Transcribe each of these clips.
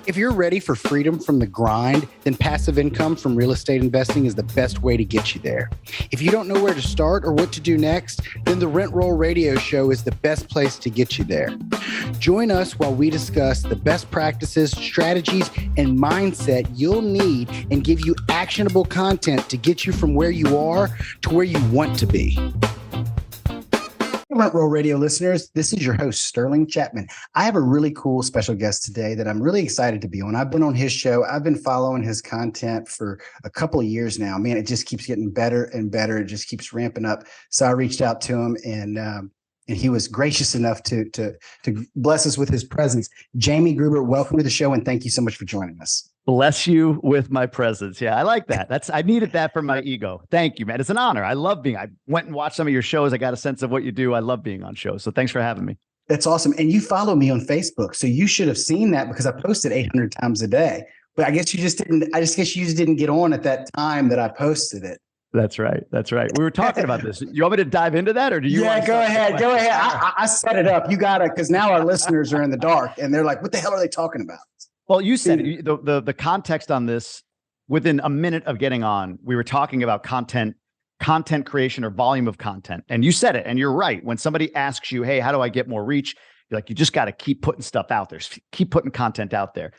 If you're ready for freedom from the grind, then passive income from real estate investing is the best way to get you there. If you don't know where to start or what to do next, then the Rent Roll Radio Show is the best place to get you there. Join us while we discuss the best practices, strategies, and mindset you'll need and give you actionable content to get you from where you are to where you want to be. Rent Roll Radio listeners, this is your host, Sterling Chapman. I have a really cool special guest today that I'm really excited to be on. I've been on his show. I've been following his content for a couple of years now. Man, it just keeps getting better and better. It just keeps ramping up. So I reached out to him and he was gracious enough to bless us with his presence. Jamie Gruber, welcome to the show and thank you so much for joining us. Bless you with my presence. Yeah, I like that. I needed that for my ego. Thank you, man. It's an honor. I went and watched some of your shows. I got a sense of what you do. I love being on shows. So thanks for having me. That's awesome. And you follow me on Facebook. So you should have seen that because I posted 800 times a day. But I guess you just didn't. I just guess you just didn't get on at that time that I posted it. That's right. That's right. We were talking about this. You want me to dive into that or do you? Yeah, go ahead. Go ahead. I set it up. You got it. Because now our listeners are in the dark and they're like, what the hell are they talking about? Well, you said the context on this within a minute of getting on, we were talking about content creation or volume of content. And you said it, and you're right. When somebody asks you, hey, how do I get more reach? You're like, you just got to keep putting stuff out there. Keep putting content out there.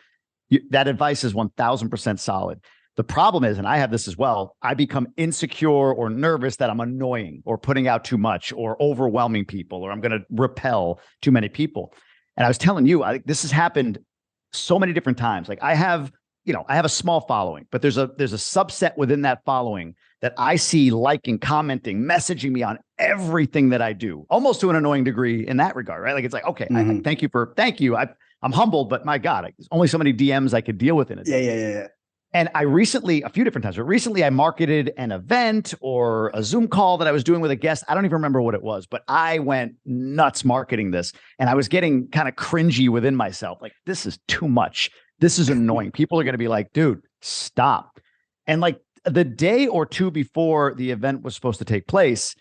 That advice is 1000% solid. The problem is, and I have this as well, I become insecure or nervous that I'm annoying or putting out too much or overwhelming people, or I'm going to repel too many people. And I was telling you, I think this has happened so many different times. Like I have a small following, but there's a subset within that following that I see liking, commenting, messaging me on everything that I do, almost to an annoying degree in that regard, right? Like it's like, okay, thank you. I'm humbled, but my God, there's only so many DMs I could deal with in a day. Yeah. And I recently, a few different times, but recently I marketed an event or a Zoom call that I was doing with a guest. I don't even remember what it was, but I went nuts marketing this. And I was getting kind of cringy within myself. Like, this is too much. This is annoying. People are going to be like, dude, stop. And like the day or two before the event was supposed to take place,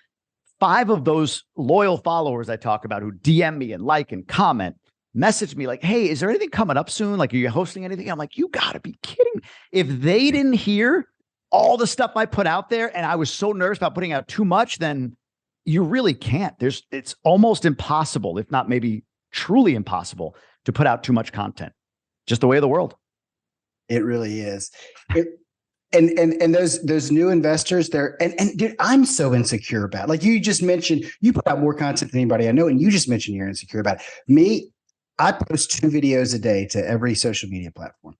5 of those loyal followers I talk about who DM me and like and comment message me like, hey, is there anything coming up soon? Like, are you hosting anything? I'm like, you gotta be kidding me. If they didn't hear all the stuff I put out there and I was so nervous about putting out too much, then you really can't. It's almost impossible, if not maybe truly impossible, to put out too much content. Just the way of the world. It really is. And those new investors there, and dude, I'm so insecure about it. Like you just mentioned, you put out more content than anybody I know, and you just mentioned you're insecure about it. Me, I post 2 videos a day to every social media platform.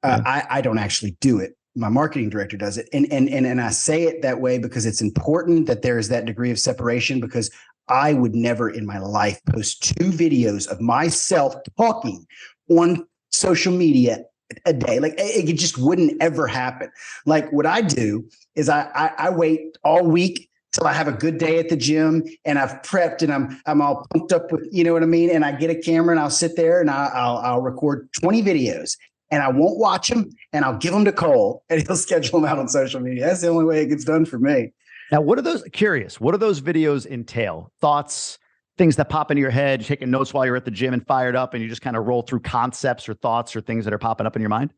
I don't actually do it. My marketing director does it. And I say it that way because it's important that there is that degree of separation, because I would never in my life post 2 videos of myself talking on social media a day. Like it just wouldn't ever happen. Like what I do is I wait all week till I have a good day at the gym and I've prepped and I'm all pumped up with, you know what I mean? And I get a camera and I'll sit there and I'll record 20 videos and I won't watch them and I'll give them to Cole and he'll schedule them out on social media. That's the only way it gets done for me. Now, what do those videos entail? Thoughts, things that pop into your head, you're taking notes while you're at the gym and fired up and you just kind of roll through concepts or thoughts or things that are popping up in your mind?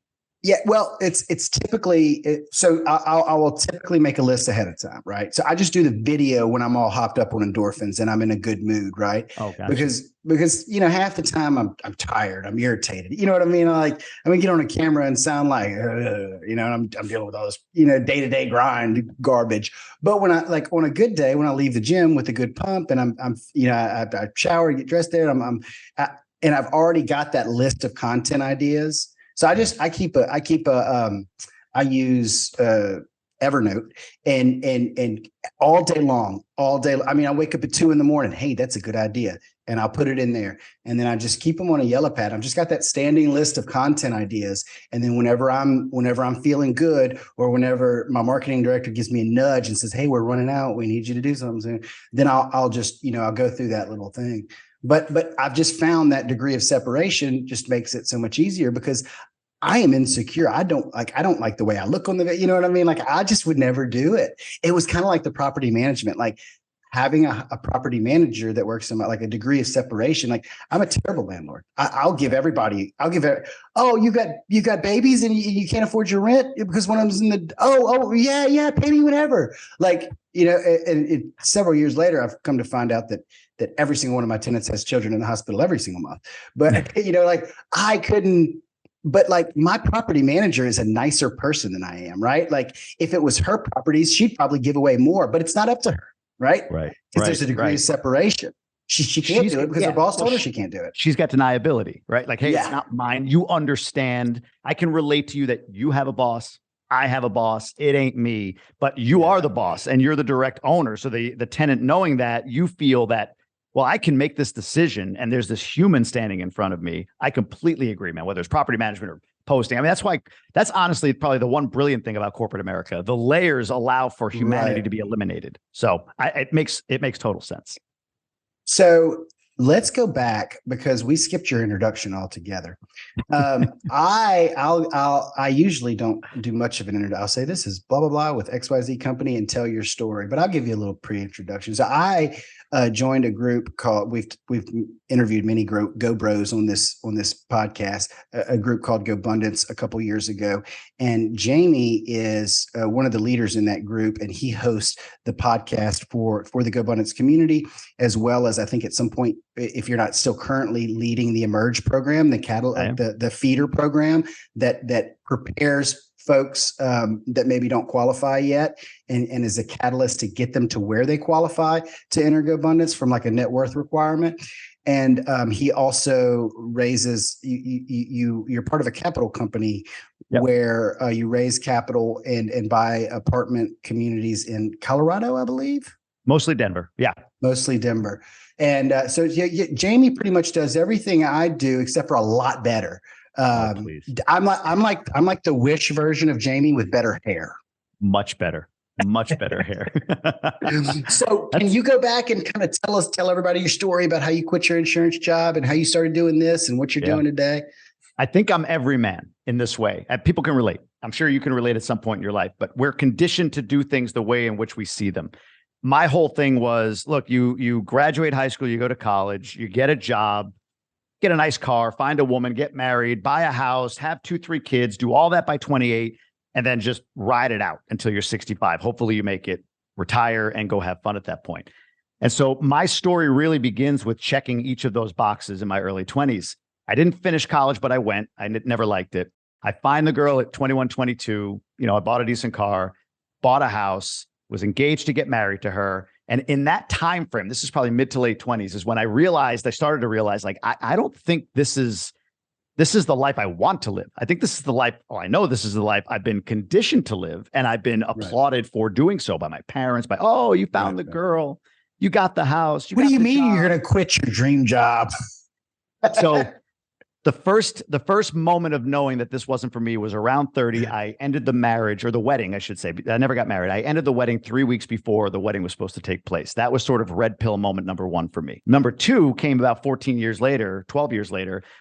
Yeah, well, it's typically so I will typically make a list ahead of time, right? So I just do the video when I'm all hopped up on endorphins and I'm in a good mood, right? Oh, gotcha. Because half the time I'm tired, I'm irritated. You know what I mean? Like I'm gonna get on a camera and sound like and I'm dealing with all this day-to-day grind garbage. But when I like on a good day, when I leave the gym with a good pump and I shower, get dressed there, and I've already got that list of content ideas. So I use Evernote and all day long. I mean, I wake up at 2 a.m. Hey, that's a good idea. And I'll put it in there. And then I just keep them on a yellow pad. I've just got that standing list of content ideas. And then whenever I'm feeling good, or whenever my marketing director gives me a nudge and says, hey, we're running out, we need you to do something, then I'll just, I'll go through that little thing. But I've just found that degree of separation just makes it so much easier because I am insecure. I don't like the way I look on the, you know what I mean? Like I just would never do it. It was kind of like the property management. Like having a property manager that works in like a degree of separation. Like I'm a terrible landlord. I'll give everybody, oh, you got babies and you can't afford your rent because one of them's in the, yeah, pay me whatever. Like, and several years later, I've come to find out that every single one of my tenants has children in the hospital every single month. But, like I couldn't, but like my property manager is a nicer person than I am, right? Like if it was her properties, she'd probably give away more, but it's not up to her, right? Right. Because there's a degree of separation. She can't do it because her boss told her she can't do it. She's got deniability, right? Like, hey, it's not mine. You understand. I can relate to you that you have a boss. I have a boss. It ain't me, but you are the boss and you're the direct owner. So the tenant knowing that, you feel that, well, I can make this decision and there's this human standing in front of me. I completely agree, man, whether it's property management or posting. I mean, that's honestly probably the one brilliant thing about corporate America. The layers allow for humanity to be eliminated. So it makes total sense. So let's go back because we skipped your introduction altogether. I usually don't do much of an introduction. I'll say this is blah, blah, blah with XYZ company and tell your story, but I'll give you a little pre-introduction. So I joined a group called, we've interviewed many Go Bros on this podcast, a group called GoBundance a couple years ago. And Jamie is one of the leaders in that group, and he hosts the podcast for the GoBundance community, as well as I think at some point, if you're not still currently leading the Emerge program, the feeder program that prepares folks that maybe don't qualify yet and is a catalyst to get them to where they qualify to enter GoBundance from like a net worth requirement. And he also raises you're part of a capital company where you raise capital and buy apartment communities in Colorado, I believe. Mostly Denver. Yeah. Mostly Denver. And so Jamie pretty much does everything I do except for a lot better. I'm like the Wish version of Jamie with better hair. Much better hair. So can you go back and kind of tell everybody your story about how you quit your insurance job and how you started doing this and what you're doing today? I think I'm every man in this way. People can relate. I'm sure you can relate at some point in your life, but we're conditioned to do things the way in which we see them. My whole thing was, look, you graduate high school, you go to college, you get a job, get a nice car, find a woman, get married, buy a house, have 2-3 kids, do all that by 28, and then just ride it out until you're 65. Hopefully you make it, retire, and go have fun at that point. And so my story really begins with checking each of those boxes in my early 20s. I didn't finish college, but I went. I never liked it. I find the girl at 21, 22. I bought a decent car, bought a house, was engaged to get married to her. And in that time frame, this is probably mid to late 20s, is when I started to realize, like, I don't think this is the life I want to live. I think this is the life, I know this is the life I've been conditioned to live. And I've been applauded for doing so by my parents, you found the girl, you got the house. What do you mean you're going to quit your dream job? So the first moment of knowing that this wasn't for me was around 30. I ended the marriage, or the wedding, I should say. I never got married. I ended the wedding 3 weeks before the wedding was supposed to take place. That was sort of red pill moment number one for me. Number two came about 12 years later,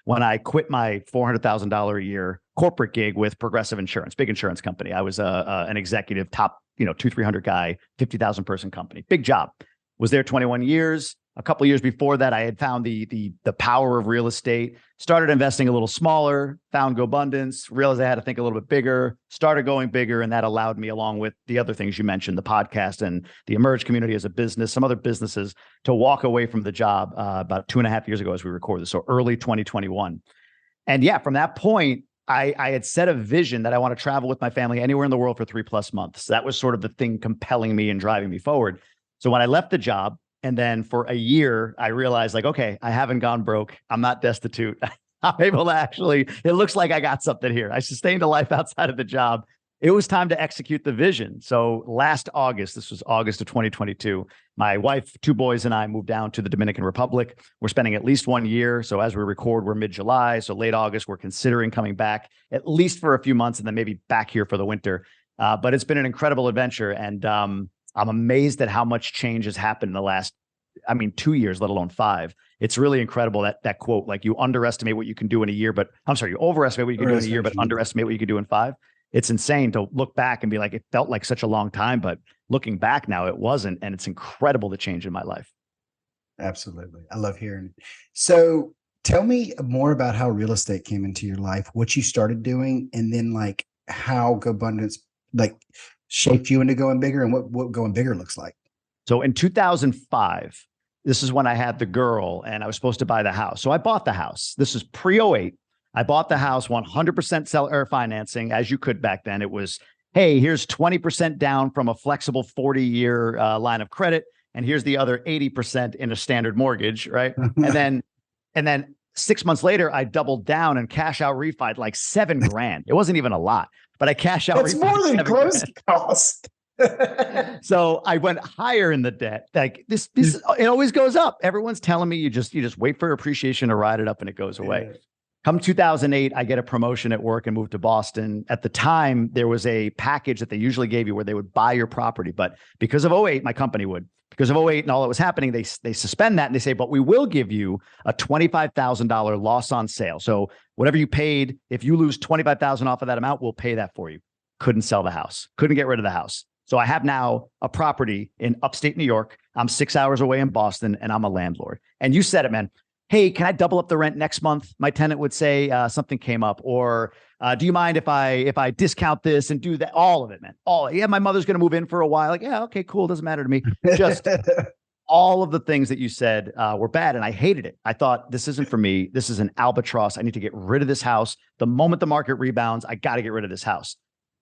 when I quit my $400,000 a year corporate gig with Progressive Insurance, big insurance company. I was an executive, top 200-300 guy, 50,000 person company, big job. Was there 21 years. A couple of years before that, I had found the power of real estate, started investing a little smaller, found GoBundance, realized I had to think a little bit bigger, started going bigger. And that allowed me, along with the other things you mentioned, the podcast and the Emerge community as a business, some other businesses, to walk away from the job about 2.5 years ago as we record this. So early 2021. And yeah, from that point, I had set a vision that I want to travel with my family anywhere in the world for 3+ months. That was sort of the thing compelling me and driving me forward. So when I left the job, and then for a year, I realized, like, okay, I haven't gone broke. I'm not destitute. I'm able to it looks like I got something here. I sustained a life outside of the job. It was time to execute the vision. So last August, this was August of 2022, my wife, 2 boys, and I moved down to the Dominican Republic. We're spending at least 1 year. So as we record, we're mid-July. So late August, we're considering coming back at least for a few months and then maybe back here for the winter. But it's been an incredible adventure. And I'm amazed at how much change has happened in the last, 2 years, let alone 5. It's really incredible that quote, like, you underestimate what you can do in a year, you overestimate what you can do in a year, but underestimate what you can do in 5. it's insane to look back and be like, it felt like such a long time, but looking back now, it wasn't. And it's incredible the change in my life. Absolutely. I love hearing it. So tell me more about how real estate came into your life, what you started doing, and then like how GoBundance like shaped you into going bigger and what going bigger looks like. So in 2005, this is when I had the girl and I was supposed to buy the house. So I bought the house. This is pre-08. I bought the house 100% seller financing, as you could back then. It was, hey, here's 20% down from a flexible 40-year line of credit. And here's the other 80% in a standard mortgage, right? and then 6 months later, I doubled down and cash out refied like $7,000. It wasn't even a lot, but I cash out. That's more than closing cost. So I went higher in the debt. Like this, it always goes up. Everyone's telling me you just wait for appreciation to ride it up and it goes away. Yeah. Come 2008, I get a promotion at work and move to Boston. At the time, there was a package that they usually gave you where they would buy your property. But because of '08, my company would. Because of '08 and all that was happening, they suspend that and they say, but we will give you a $25,000 loss on sale. So whatever you paid, if you lose $25,000 off of that amount, we'll pay that for you. Couldn't sell the house. Couldn't get rid of the house. So I have now a property in upstate New York. I'm 6 hours away in Boston and I'm a landlord. And you said it, man. Hey, can I double up the rent next month? My tenant would say something came up, or do you mind if I discount this and do that? All of it, man. Yeah, my mother's going to move in for a while. Like, yeah, okay, cool. Doesn't matter to me. Just all of the things that you said were bad, and I hated it. I thought, this isn't for me. This is an albatross. I need to get rid of this house. The moment the market rebounds, I got to get rid of this house.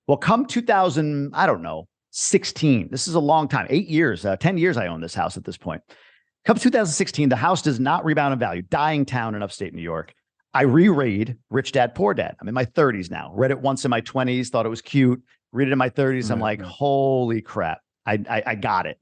Well, come 2000, I don't know, 16. This is a long time. 8 years, 10 years I own this house at this point. Come 2016, the house does not rebound in value. Dying town in upstate New York. I reread Rich Dad, Poor Dad. I'm in my 30s now. Read it once in my 20s, thought it was cute. Read it in my 30s. I'm like, holy crap. I got it.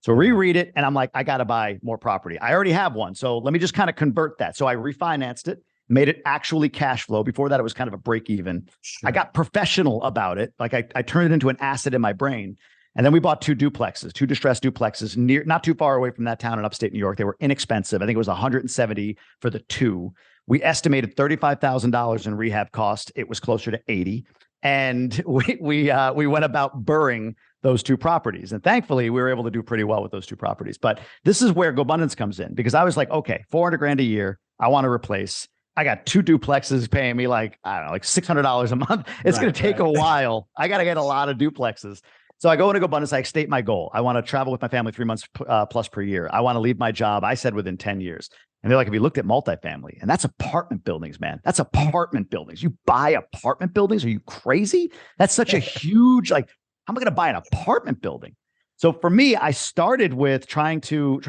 So reread it. And I'm like, I got to buy more property. I already have one. So let me just kind of convert that. So I refinanced it, made it actually cash flow. Before that, it was kind of a break even. Sure. I got professional about it. Like I turned it into an asset in my brain. And then we bought two distressed duplexes not too far away from that town in upstate New York. They were inexpensive. I think it was $170 for the two. We estimated $35,000 in rehab cost. It was closer to 80. And we went about burring those two properties. And thankfully, we were able to do pretty well with those two properties. But this is where GoBundance comes in, because I was like, okay, $400,000 a year. I want to replace. I got two duplexes paying me like, I don't know, like $600 a month. It's going to take a while. I got to get a lot of duplexes. So I go into GoBundance, I state my goal. I want to travel with my family 3 months plus per year. I want to leave my job. I said within 10 years. And they're like, have you looked at multifamily? And that's apartment buildings, man. That's apartment buildings. You buy apartment buildings? Are you crazy? That's such a huge, like, how am I going to buy an apartment building? So for me, I started with trying to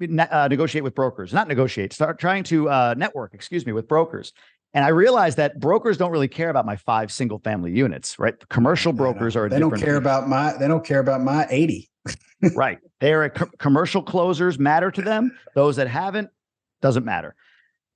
negotiate with brokers, trying to network, with brokers. And I realized that brokers don't really care about my 5 single family units, right? Commercial brokers are they don't care about my 80. Right. They're commercial closers matter to them. Those that haven't, doesn't matter.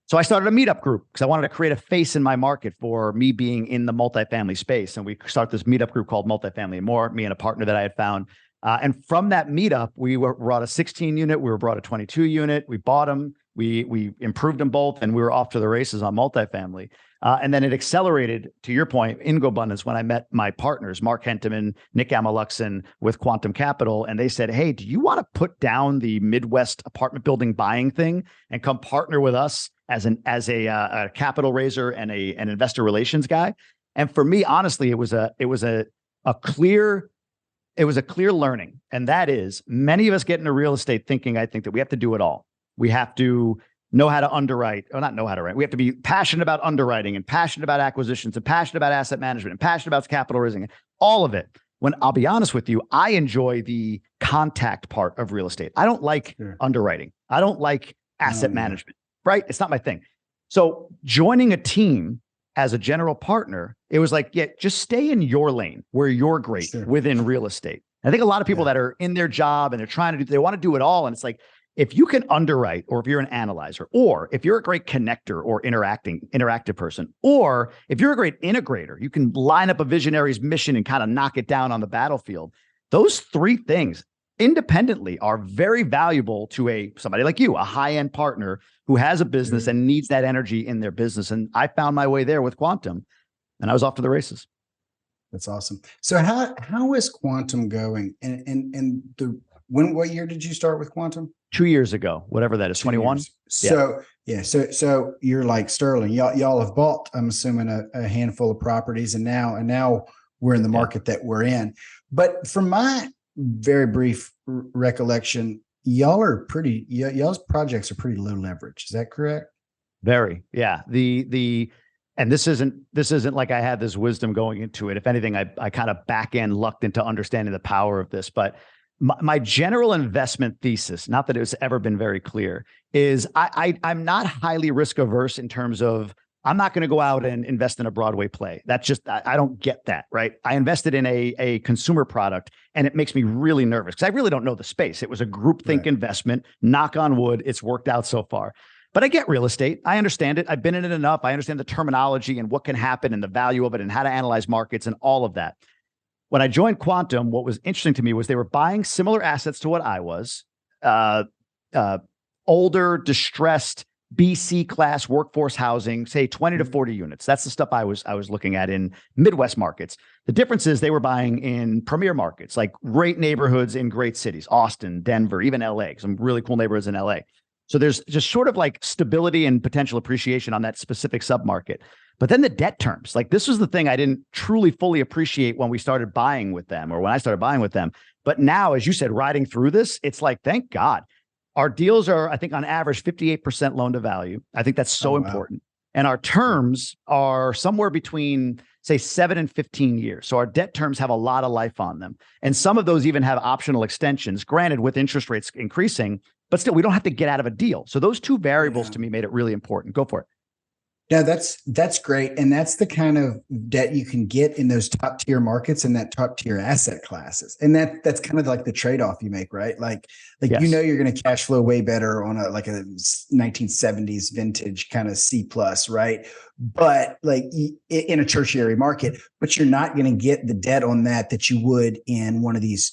So I started a meetup group because I wanted to create a face in my market for me being in the multifamily space. And we start this meetup group called Multifamily and More, me and a partner that I had found. And from that meetup, we brought a 16 unit, we were brought a 22 unit, we bought them. We improved them both, and we were off to the races on multifamily. And then it accelerated, to your point, in GoBundance when I met my partners, Mark Henteman, Nick Amaluxon with Quantum Capital. And they said, hey, do you want to put down the Midwest apartment building buying thing and come partner with us as a capital raiser and an investor relations guy? And for me, honestly, it was a clear learning. And that is, many of us get into real estate thinking, I think, that we have to do it all. We have to know how to underwrite, or not know how to write. We have to be passionate about underwriting and passionate about acquisitions and passionate about asset management and passionate about capital raising, all of it. When I'll be honest with you, I enjoy the contact part of real estate. I don't like underwriting. I don't like asset management, right? It's not my thing. So joining a team as a general partner, it was like, yeah, just stay in your lane where you're great within real estate. I think a lot of people that are in their job and they want to do it all. And it's like, if you can underwrite, or if you're an analyzer, or if you're a great connector or interactive person, or if you're a great integrator, you can line up a visionary's mission and kind of knock it down on the battlefield. Those 3 things independently are very valuable to somebody like you, a high-end partner who has a business and needs that energy in their business. And I found my way there with Quantum, and I was off to the races. That's awesome. So how is Quantum going? And what year did you start with Quantum? 2 years ago, whatever that is, 21. So yeah, so you're like Sterling. Y'all have bought, I'm assuming, a handful of properties, and now we're in the market that we're in. But from my very brief recollection, y'all's projects are pretty low leverage. Is that correct? Very, yeah. And this isn't like I had this wisdom going into it. If anything, I kind of back end lucked into understanding the power of this. But my general investment thesis, not that it's ever been very clear, is I'm not highly risk averse in terms of I'm not going to go out and invest in a Broadway play. That's just, I don't get that, right? I invested in a consumer product, and it makes me really nervous because I really don't know the space. It was a groupthink investment. Knock on wood, it's worked out so far. But I get real estate. I understand it. I've been in it enough. I understand the terminology and what can happen and the value of it and how to analyze markets and all of that. When I joined Quantum, what was interesting to me was they were buying similar assets to what I was, older, distressed, BC class workforce housing, say 20 to 40 units. That's the stuff I was looking at in Midwest markets. The difference is they were buying in premier markets, like great neighborhoods in great cities, Austin, Denver, even LA, some really cool neighborhoods in LA. So there's just sort of like stability and potential appreciation on that specific submarket. But then the debt terms, like this was the thing I didn't truly fully appreciate when we started buying with them or when I started buying with them. But now, as you said, riding through this, it's like, thank God. Our deals are, I think, on average, 58% loan to value. I think that's so important. And our terms are somewhere between, say, 7 and 15 years. So our debt terms have a lot of life on them. And some of those even have optional extensions, granted, with interest rates increasing, but still, we don't have to get out of a deal. So those two variables to me made it really important. Go for it. Yeah, that's great. And that's the kind of debt you can get in those top tier markets and that top tier asset classes. And that's kind of like the trade-off you make, right? Like yes. You know you're going to cash flow way better on a 1970s vintage kind of C plus, right? But like in a tertiary market, but you're not going to get the debt on that you would in one of these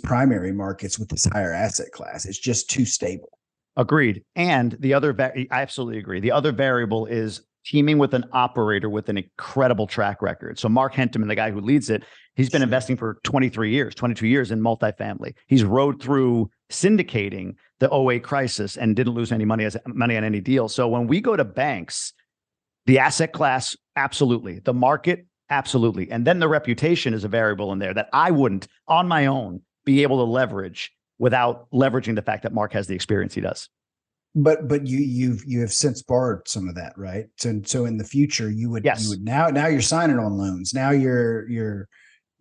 primary markets with this higher asset class. It's just too stable. Agreed. And the other, I absolutely agree. The other variable is teaming with an operator with an incredible track record. So Mark Henteman, the guy who leads it, he's been investing for 22 years in multifamily. He's rode through syndicating the '08 crisis and didn't lose any money on any deal. So when we go to banks, the asset class, absolutely. The market, absolutely. And then the reputation is a variable in there that I wouldn't on my own be able to leverage without leveraging the fact that Mark has the experience he does. But you have since borrowed some of that, right? So in the future you would now you're signing on loans. Now you're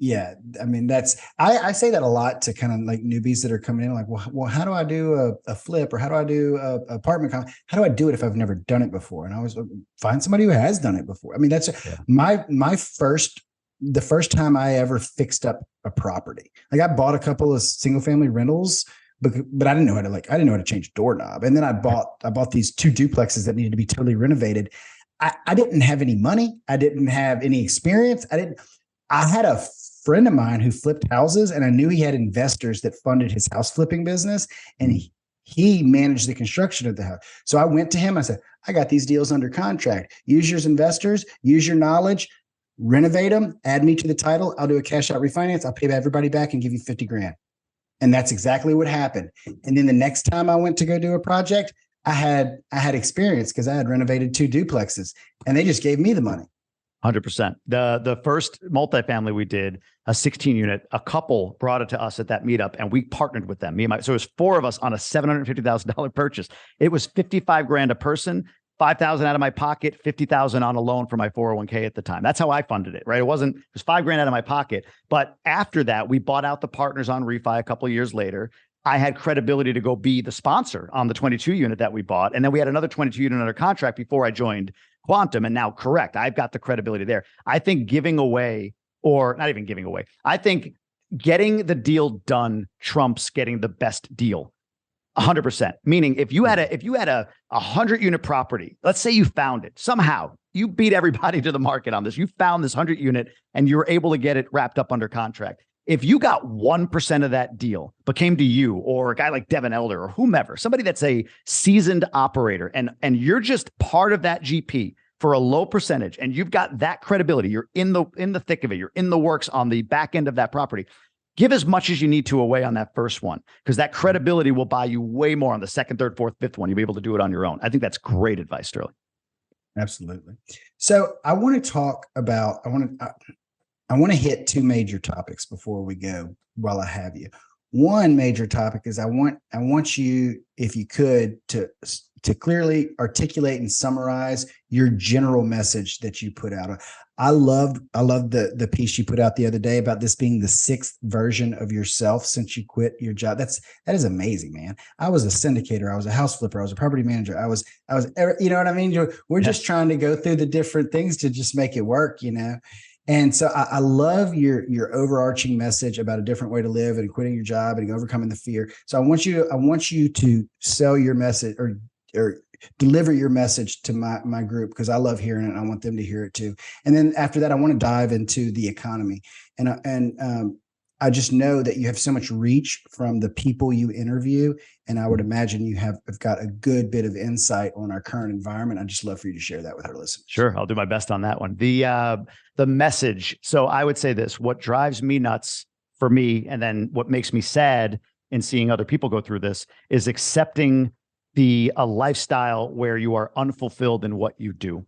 I mean I say that a lot to kind of like newbies that are coming in like, well how do I do a flip, or how do I do a apartment how do I do it if I've never done it before? And I was find somebody who has done it before. I mean that's the first time I ever fixed up a property. Like I bought a couple of single family rentals, but I didn't know how to change a doorknob. And then I bought these 2 duplexes that needed to be totally renovated. I didn't have any money. I didn't have any experience. I had a friend of mine who flipped houses, and I knew he had investors that funded his house flipping business, and he managed the construction of the house. So I went to him. I said, I got these deals under contract. Use your investors, use your knowledge, renovate them, add me to the title. I'll do a cash out refinance. I'll pay everybody back and give you 50 grand. And that's exactly what happened. And then the next time I went to go do a project, I had experience because I had renovated 2 duplexes, and they just gave me the money. 100%. The first multifamily we did, a 16 unit, a couple brought it to us at that meetup, and we partnered with them. So it was 4 of us on a $750,000 purchase. It was 55 grand a person. 5,000 out of my pocket, 50,000 on a loan for my 401k at the time. That's how I funded it, right? It was 5 grand out of my pocket. But after that, we bought out the partners on refi a couple of years later. I had credibility to go be the sponsor on the 22 unit that we bought. And then we had another 22 unit under contract before I joined Quantum. And now, correct, I've got the credibility there. I think giving away, or not even giving away, I think getting the deal done trumps getting the best deal. 100%. Meaning if you had a 100 unit property, let's say you found it somehow, you beat everybody to the market on this. You found this 100 unit and you were able to get it wrapped up under contract. If you got 1% of that deal but came to you or a guy like Devin Elder or whomever, somebody that's a seasoned operator, and you're just part of that GP, for a low percentage, and you've got that credibility, you're in the thick of it, you're in the works on the back end of that property, give as much as you need to away on that first one, because that credibility will buy you way more on the second, third, fourth, fifth one. You'll be able to do it on your own. I think that's great advice, Sterling. Absolutely. So I want to talk about, I want to hit two major topics before we go while I have you. One major topic is I want you, if you could, to clearly articulate and summarize your general message that you put out. I loved the piece you put out the other day about this being the sixth version of yourself since you quit your job. That is amazing, man. I was a syndicator. I was a house flipper. I was a property manager. I was, you know what I mean? We're just trying to go through the different things to just make it work, you know? And so I love your overarching message about a different way to live and quitting your job and overcoming the fear. So I want you to sell your message or deliver your message to my group, because I love hearing it and I want them to hear it too. And then after that, I want to dive into the economy. And I just know that you have so much reach from the people you interview. And I would imagine you have got a good bit of insight on our current environment. I'd just love for you to share that with our listeners. Sure. I'll do my best on that one. The message. So I would say this, what drives me nuts for me, and then what makes me sad in seeing other people go through this, is accepting a lifestyle where you are unfulfilled in what you do.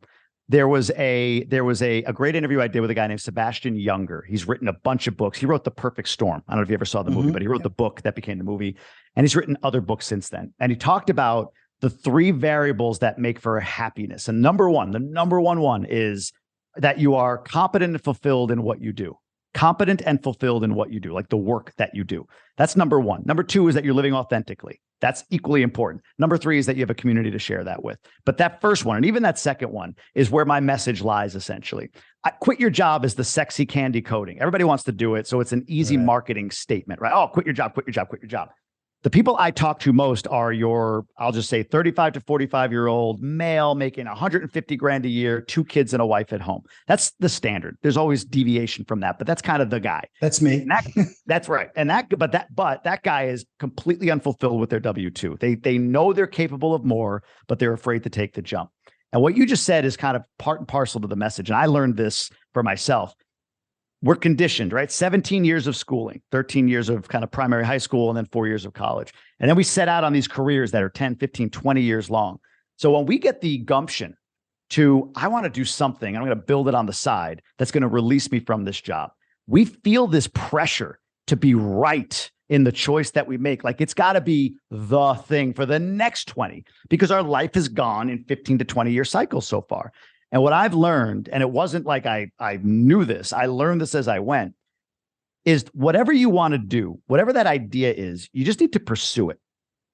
There was a great interview I did with a guy named Sebastian Younger. He's written a bunch of books. He wrote The Perfect Storm. I don't know if you ever saw the movie, but he wrote the book that became the movie, and he's written other books since then. And he talked about the three variables that make for happiness. And the number one is that you are competent and fulfilled in what you do. Competent and fulfilled in what you do, like the work that you do. That's number one. Number two is that you're living authentically. That's equally important. Number three is that you have a community to share that with. But that first one, and even that second one, is where my message lies, essentially. Quit your job is the sexy candy coating. Everybody wants to do it, so it's an easy marketing statement, right? Oh, quit your job, quit your job, quit your job. The people I talk to most are I'll just say 35 to 45-year-old male making 150 grand a year, 2 kids and a wife at home. That's the standard. There's always deviation from that, but that's kind of the guy. That's me. That's right. And that guy is completely unfulfilled with their W-2. They know they're capable of more, but they're afraid to take the jump. And what you just said is kind of part and parcel to the message. And I learned this for myself. We're conditioned, right? 17 years of schooling, 13 years of kind of primary high school, and then 4 years of college. And then we set out on these careers that are 10, 15, 20 years long. So when we get the gumption to, I want to do something, I'm going to build it on the side that's going to release me from this job, we feel this pressure to be right in the choice that we make. Like it's got to be the thing for the next 20, because our life has gone in 15 to 20 year cycles so far. And what I've learned, and it wasn't like I knew this, I learned this as I went, is whatever you want to do, whatever that idea is, you just need to pursue it.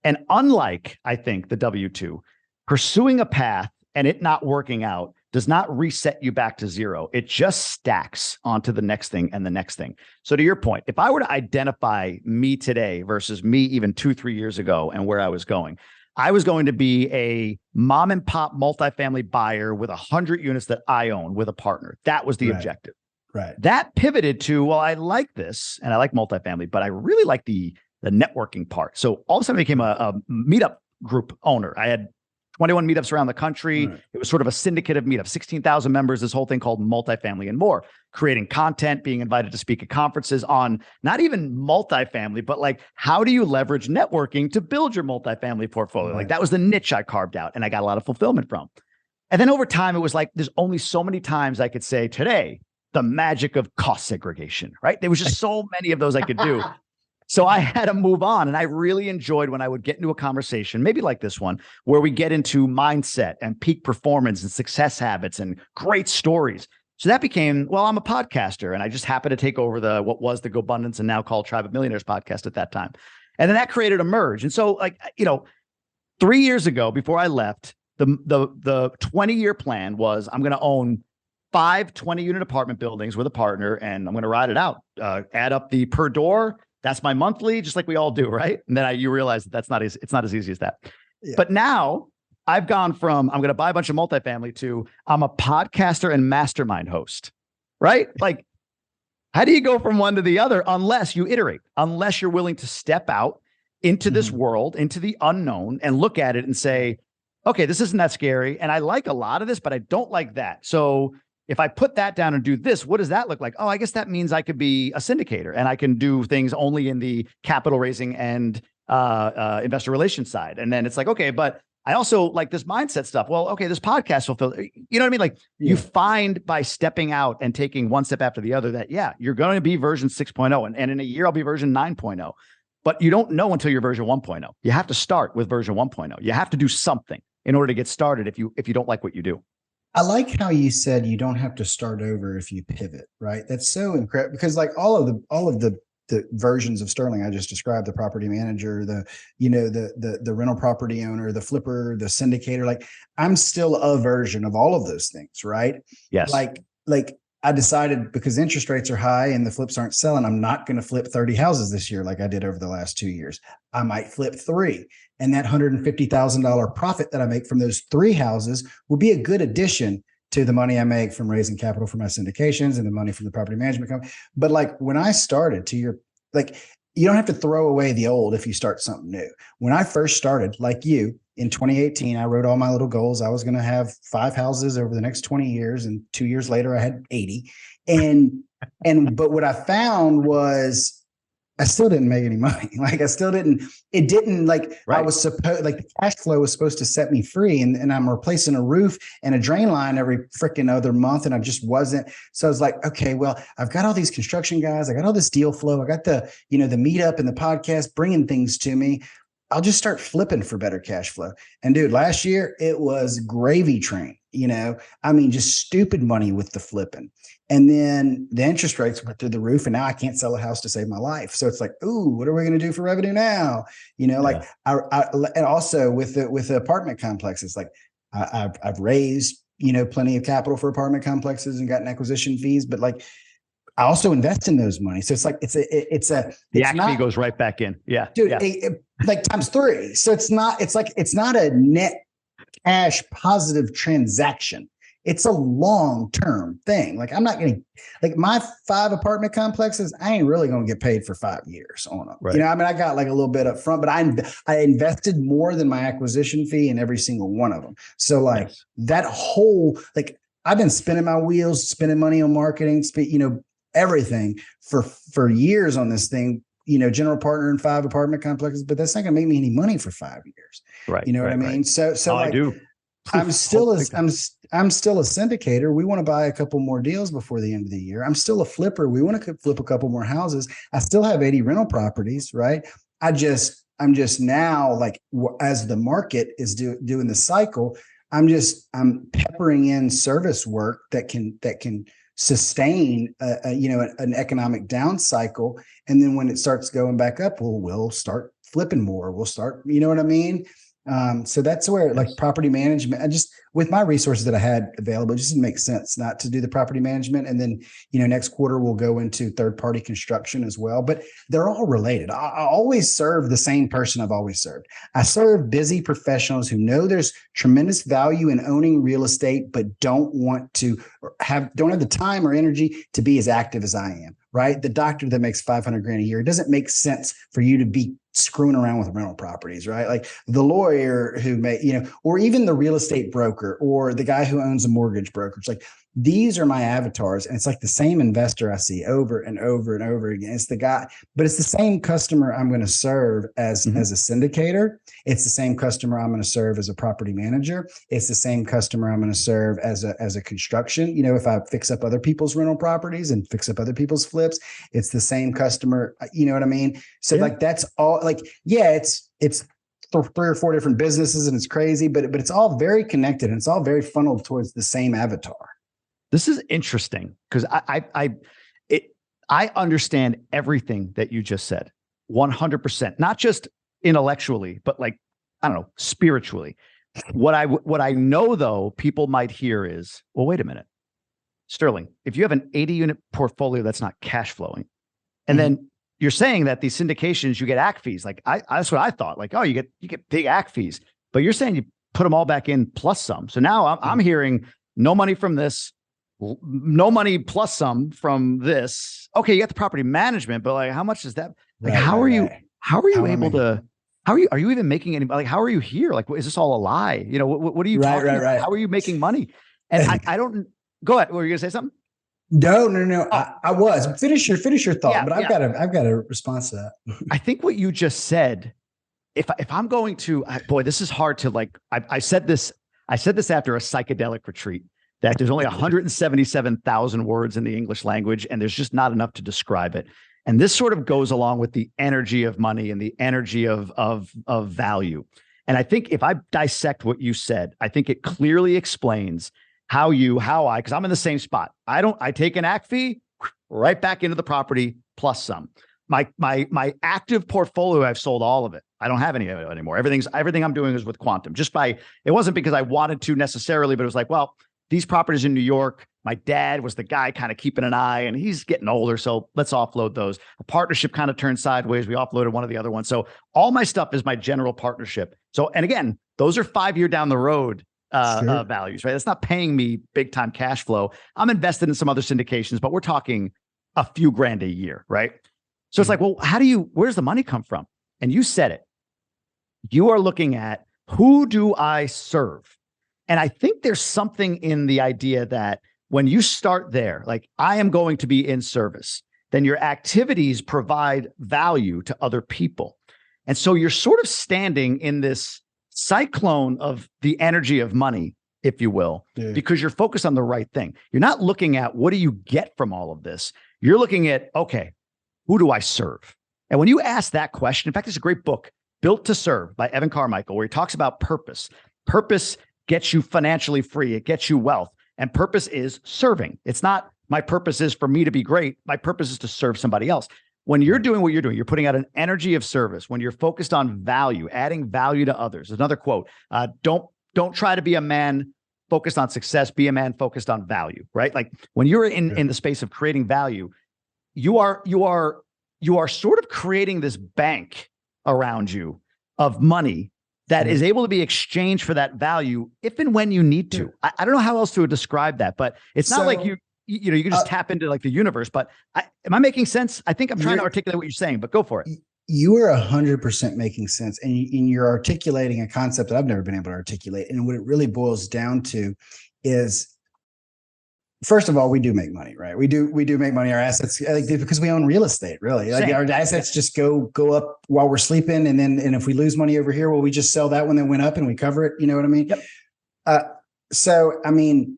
And unlike, I think, the W-2, pursuing a path and it not working out does not reset you back to zero. It just stacks onto the next thing and the next thing. So to your point, if I were to identify me today versus me even 2-3 years ago and where I was going to be a mom and pop multifamily buyer with 100 units that I own with a partner. That was the objective. Right. That pivoted to, well, I like this and I like multifamily, but I really like the networking part. So all of a sudden I became a meetup group owner. I had 21 meetups around the country. Right. It was sort of a syndicate of meetups, 16,000 members, this whole thing called multifamily and more, creating content, being invited to speak at conferences on not even multifamily, but like, how do you leverage networking to build your multifamily portfolio? Right. Like that was the niche I carved out and I got a lot of fulfillment from. And then over time, it was like, there's only so many times I could say today, the magic of cost segregation, right? There was just so many of those I could do. So I had to move on. And I really enjoyed when I would get into a conversation, maybe like this one, where we get into mindset and peak performance and success habits and great stories. So that became, well, I'm a podcaster and I just happened to take over what was the GoBundance and now called Tribe of Millionaires podcast at that time. And then that created a merge. And so 3 years ago, before I left, the 20-year plan was I'm going to own 5 20-unit apartment buildings with a partner and I'm going to ride it out, add up the per door. That's my monthly, just like we all do, right? And then you realize that it's not as easy as that. Yeah. But now I've gone from I'm going to buy a bunch of multifamily to I'm a podcaster and mastermind host, right? Like, how do you go from one to the other unless you iterate, unless you're willing to step out into this world, into the unknown and look at it and say, okay, this isn't that scary. And I like a lot of this, but I don't like that. So if I put that down and do this, what does that look like? Oh, I guess that means I could be a syndicator and I can do things only in the capital raising and investor relations side. And then it's like, okay, but I also like this mindset stuff. Well, okay, this podcast will fill, you know what I mean? Like you find by stepping out and taking one step after the other that, yeah, you're going to be version 6.0 and in a year I'll be version 9.0, but you don't know until you're version 1.0. You have to start with version 1.0. You have to do something in order to get started if you don't like what you do. I like how you said you don't have to start over if you pivot, right? That's so incredible because like all of the versions of Sterling I just described, the property manager, the rental property owner, the flipper, the syndicator, like I'm still a version of all of those things, right? Yes. Like I decided because interest rates are high and the flips aren't selling, I'm not going to flip 30 houses this year like I did over the last 2 years. I might flip 3. And that $150,000 profit that I make from those 3 houses will be a good addition to the money I make from raising capital for my syndications and the money from the property management company. But like when I started you don't have to throw away the old if you start something new. When I first started, like you, in 2018, I wrote all my little goals. I was going to have 5 houses over the next 20 years. And 2 years later, I had 80. But what I found was I still didn't make any money. Like I was supposed, like the cash flow was supposed to set me free. And I'm replacing a roof and a drain line every freaking other month. And I just wasn't. So I was like, okay, well, I've got all these construction guys. I got all this deal flow. I got the meetup and the podcast bringing things to me. I'll just start flipping for better cash flow. And dude, last year it was gravy train, just stupid money with the flipping. And then the interest rates went through the roof and now I can't sell a house to save my life. So it's like, ooh, what are we going to do for revenue now? And also with the apartment complexes, like I've raised, plenty of capital for apartment complexes and gotten acquisition fees, but like, I also invest in those money. So it's like, the fee goes right back in. Yeah. Dude, like times 3. So it's not a net cash positive transaction. It's a long-term thing. Like I'm not going to, like my 5 apartment complexes, I ain't really going to get paid for 5 years on them. Right. I got like a little bit up front, but I invested more than my acquisition fee in every single one of them. So like that whole, like I've been spinning my wheels, spending money on marketing, everything for years on this thing, general partner in 5 apartment complexes, but that's not going to make me any money for 5 years. Right. You know what I mean? Right. So like, I do. I'm still a syndicator. We want to buy a couple more deals before the end of the year. I'm still a flipper. We want to flip a couple more houses. I still have 80 rental properties, right? I'm just now like as the market is doing the cycle, I'm peppering in service work that can sustain an economic down cycle. And then when it starts going back up, we'll start flipping more. We'll start, you know what I mean? So that's where like property management, with my resources that I had available, it just didn't make sense not to do the property management. And then, next quarter we'll go into third-party construction as well, but they're all related. I always serve the same person I've always served. I serve busy professionals who know there's tremendous value in owning real estate, but don't have the time or energy to be as active as I am, right? The doctor that makes $500,000 a year, it doesn't make sense for you to be screwing around with rental properties, right? Like the lawyer who or even the real estate broker or the guy who owns a mortgage brokerage. Like these are my avatars. And it's like the same investor I see over and over and over again. It's the guy, but it's the same customer I'm going to serve as a syndicator. It's the same customer I'm going to serve as a property manager. It's the same customer I'm going to serve as a construction. If I fix up other people's rental properties and fix up other people's flips, it's the same customer. You know what I mean? So like, that's all like, it's 3 or 4 different businesses and it's crazy, but it's all very connected and it's all very funneled towards the same avatar. This is interesting because I understand everything that you just said 100%, not just intellectually, but like, I don't know, spiritually. What I know though, people might hear is, well, wait a minute, Sterling, if you have an 80 unit portfolio that's not cash flowing, and then you're saying that these syndications, you get AC fees. Like that's what I thought. Like, oh, you get big AC fees, but you're saying you put them all back in plus some. So now I'm hearing no money from this, no money plus some from this. Okay, you got the property management, but like, how much is that? Like, how are you able to are you even making any, like, how are you here? Like, is this all a lie? You know, what are you talking about? How are you making money? And I don't, go ahead. Were you going to say something? No. Oh, I was finish your thought, yeah, but I've got a response to that. I think what you just said, if I'm going to, boy, this is hard to like, I said this after a psychedelic retreat, that there's only 177,000 words in the English language, and there's just not enough to describe it. And this sort of goes along with the energy of money and the energy of value. And I think if I dissect what you said, I think it clearly explains because I'm in the same spot. I take an AC fee right back into the property plus some. My active portfolio, I've sold all of it. I don't have any of it anymore. Everything I'm doing is with quantum. It wasn't because I wanted to necessarily, but it was like, well, these properties in New York, my dad was the guy kind of keeping an eye, and he's getting older, so let's offload those. A partnership kind of turned sideways. We offloaded one of the other ones. So all my stuff is my general partnership. So, and again, those are 5-year down the road values, right? That's not paying me big time cash flow. I'm invested in some other syndications, but we're talking a few grand a year, right? So it's like, well, where's the money come from? And you said it. You are looking at, who do I serve? And I think there's something in the idea that when you start there, like, I am going to be in service, then your activities provide value to other people. And so you're sort of standing in this cyclone of the energy of money, if you will, because you're focused on the right thing. You're not looking at, what do you get from all of this? You're looking at, okay, who do I serve? And when you ask that question, in fact, there's a great book, Built to Serve by Evan Carmichael, where he talks about purpose. Purpose gets you financially free. It gets you wealth. And purpose is serving. It's not, my purpose is for me to be great. My purpose is to serve somebody else. When you're doing what you're doing, you're putting out an energy of service. When you're focused on value, adding value to others. Another quote, don't try to be a man focused on success, be a man focused on value, right? Like, when you're in the space of creating value, you are sort of creating this bank around you of money that is able to be exchanged for that value if and when you need to. I don't know how else to describe that, but it's not like you can just tap into like the universe. But am I making sense? I think I'm trying to articulate what you're saying, but go for it. You are 100% making sense, and you're articulating a concept that I've never been able to articulate. And what it really boils down to is, first of all, we do make money, right? We do make money. Our assets, because we own real estate, really. Like, our assets just go up while we're sleeping, and if we lose money over here, well, we just sell that one that went up and we cover it. You know what I mean? Yep. So I mean,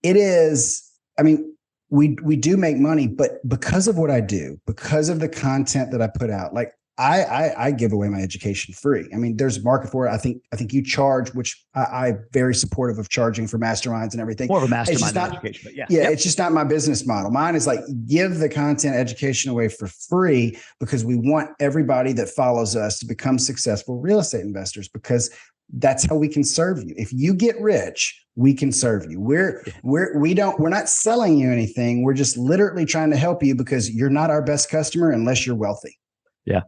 it is. I mean, we do make money, but because of what I do, because of the content that I put out, like, I give away my education free. I mean, there's a market for it. I think you charge, which I'm very supportive of charging for masterminds and everything. More of a mastermind education, but yeah. It's just not my business model. Mine is like, give the content education away for free, because we want everybody that follows us to become successful real estate investors, because that's how we can serve you. If you get rich, we can serve you. We're not selling you anything. We're just literally trying to help you, because you're not our best customer unless you're wealthy. Yeah.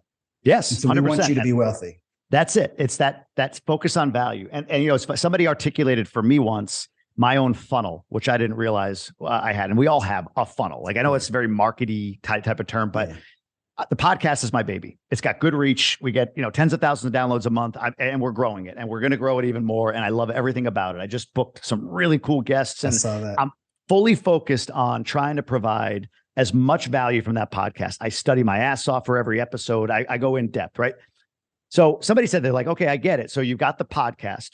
Yes. And so 100%. We want you to be wealthy. That's it. It's that's focus on value. And somebody articulated for me once my own funnel, which I didn't realize I had. And we all have a funnel. Like, I know it's a very markety type of term, but the podcast is my baby. It's got good reach. We get, tens of thousands of downloads a month, and we're growing it, and we're going to grow it even more. And I love everything about it. I just booked some really cool guests, and I saw that. I'm fully focused on trying to provide as much value from that podcast. I study my ass off for every episode. I go in depth, right? So somebody said, they're like, okay, I get it. So you've got the podcast.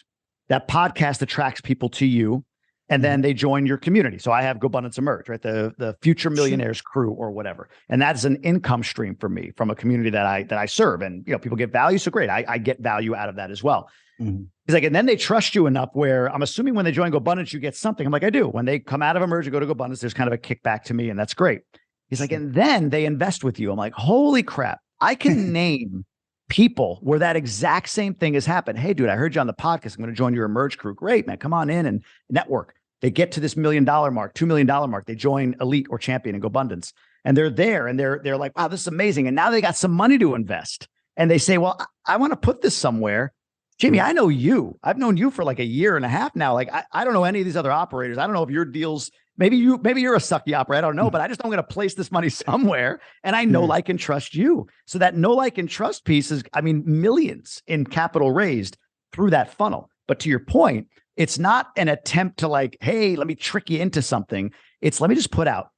That podcast attracts people to you, and then they join your community. So I have GoBundance Emerge, right? The Future Millionaires crew or whatever. And that's an income stream for me from a community that I serve. And people get value. So great. I get value out of that as well. Mm-hmm. He's like, and then they trust you enough where I'm assuming when they join GoBundance, you get something. I'm like, I do. When they come out of Emerge and go to GoBundance, there's kind of a kickback to me, and that's great. He's like, and then they invest with you. I'm like, holy crap. I can name people where that exact same thing has happened. Hey, dude, I heard you on the podcast. I'm going to join your Emerge crew. Great, man. Come on in and network. They get to this $1 million mark, $2 million mark. They join Elite or Champion and GoBundance, and they're there, and they're like, wow, this is amazing. And now they got some money to invest. And they say, well, I want to put this somewhere. Jamie, I know you. I've known you for like a year and a half now. Like, I don't know any of these other operators. I don't know if your deals maybe you're a sucky operator. I don't know, but I just don't going to place this money somewhere. And I know, like, and trust you. So that know, like, and trust piece is, I mean, millions in capital raised through that funnel. But to your point, it's not an attempt to like, hey, let me trick you into something. It's let me just put out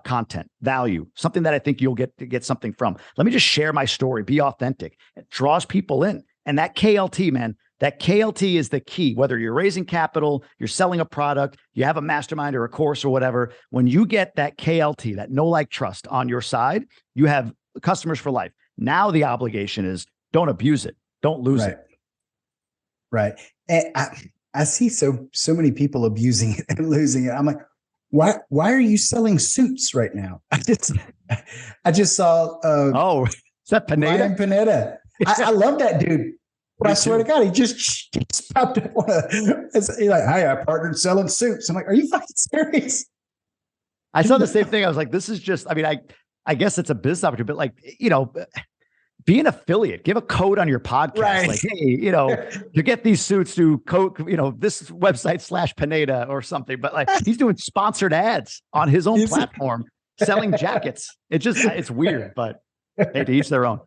content, value, something that I think you'll get something from. Let me just share my story, be authentic. It draws people in. And that KLT, man, that KLT is the key. Whether you're raising capital, you're selling a product, you have a mastermind or a course or whatever, when you get that KLT, that know, like, trust on your side, you have customers for life. Now the obligation is don't abuse it. Don't lose it. Right. And I see so many people abusing it and losing it. I'm like, why are you selling suits right now? I just saw is that Pineda? Ryan Pineda. I love that dude. But I swear to God, he just popped up on he's like, "Hi, I partnered selling suits." I'm like, "Are you fucking serious?" I saw the same thing. I was like, "This is just." I mean, I guess it's a business opportunity, but like, be an affiliate. Give a code on your podcast. Right. Like, hey, to get these suits, do code. This website /Pineda or something. But like, he's doing sponsored ads on his own platform, selling jackets. It's weird, but hey, to each their own.